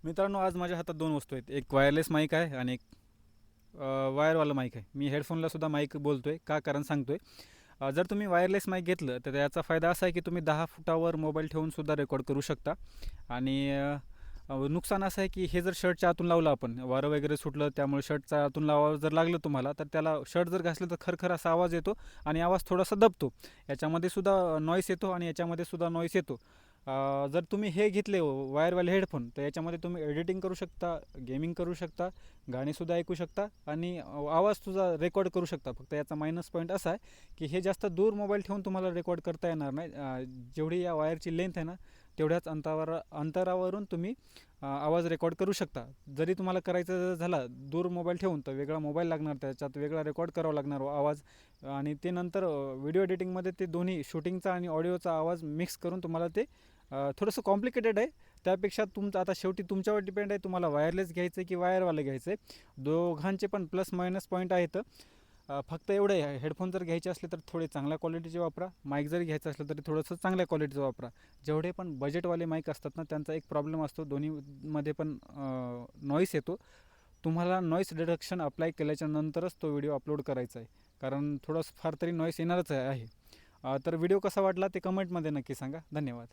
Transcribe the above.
मित्रांनो, आज माझ्या हातात दोन वस्तू आहेत. एक वायरलेस माईक आहे आणि एक वायरवाला माईक आहे. मी हेडफोनला सुद्धा माईक बोलतोय का, कारण सांगतोय. जर तुम्ही वायरलेस माईक घेतलं तर याचा फायदा असा आहे की तुम्ही 10 फुटावर मोबाईल ठेवून सुद्धा रेकॉर्ड करू शकता. आणि नुकसान असं आहे की हे जर शर्टच्या आतून लावलं, आपण वारं वगैरे सुटलं त्यामुळे शर्टच्या आतून लावावं जर लागलं तुम्हाला, तर त्याला शर्ट जर घासलं तर खरखर असा आवाज येतो आणि आवाज थोडासा दबतो. याच्यामध्ये सुद्धा नॉईस येतो आणि याच्यामध्ये सुद्धा नॉईस येतो. जर तुम्ही हे घेतले वायरवाले हेडफोन, तर याच्यामध्ये तुम्ही एडिटिंग करू शकता, गेमिंग करू शकता, गाणेसुद्धा ऐकू शकता आणि आवाज तुझा रेकॉर्ड करू शकता. फक्त याचा मायनस पॉईंट असा आहे की हे जास्त दूर मोबाईल ठेवून तुम्हाला रेकॉर्ड करता येणार नाही. जेवढी या वायरची लेंथ आहे ना, तेवढ्याच अंतरावरून तुम्ही आवाज रेकॉर्ड करू शकता. जरी तुम्हाला करायचं झाला दूर मोबाईल ठेवून, तर वेगळा मोबाईल लागणार, त्याच्यात वेगळा रेकॉर्ड करावा लागणार आवाज. आणि ते नंतर व्हिडिओ एडिटिंगमध्ये ते दोन्ही शूटिंगचा आणि ऑडिओचा आवाज मिक्स करून तुम्हाला ते थोडंसं कॉम्प्लिकेटेड आहे. त्यापेक्षा तुमचं आता शेवटी तुमच्यावर डिपेंड आहे, तुम्हाला वायरलेस घ्यायचं आहे की वायरवालं घ्यायचं आहे. दोघांचे पण प्लस मायनस पॉईंट आहेत. फक्त एवढं आहे, हेडफोन जर घ्यायचे असले तर थोडे चांगल्या क्वालिटीचे वापरा. माईक जरी घ्यायचं असलं तरी थोडंसं चांगल्या क्वालिटीचं वापरा. जेवढे पण बजेटवाले माईक असतात ना, त्यांचा एक प्रॉब्लेम असतो, दोन्हीमध्ये पण नॉईस येतो. तुम्हाला नॉईस रिडक्शन अप्लाय केल्याच्या नंतरच तो व्हिडिओ अपलोड करायचा आहे, कारण थोडंसं फार तरी नॉईस येणारच आहे. तर व्हिडिओ कसा वाटला ते कमेंटमध्ये नक्की सांगा. धन्यवाद.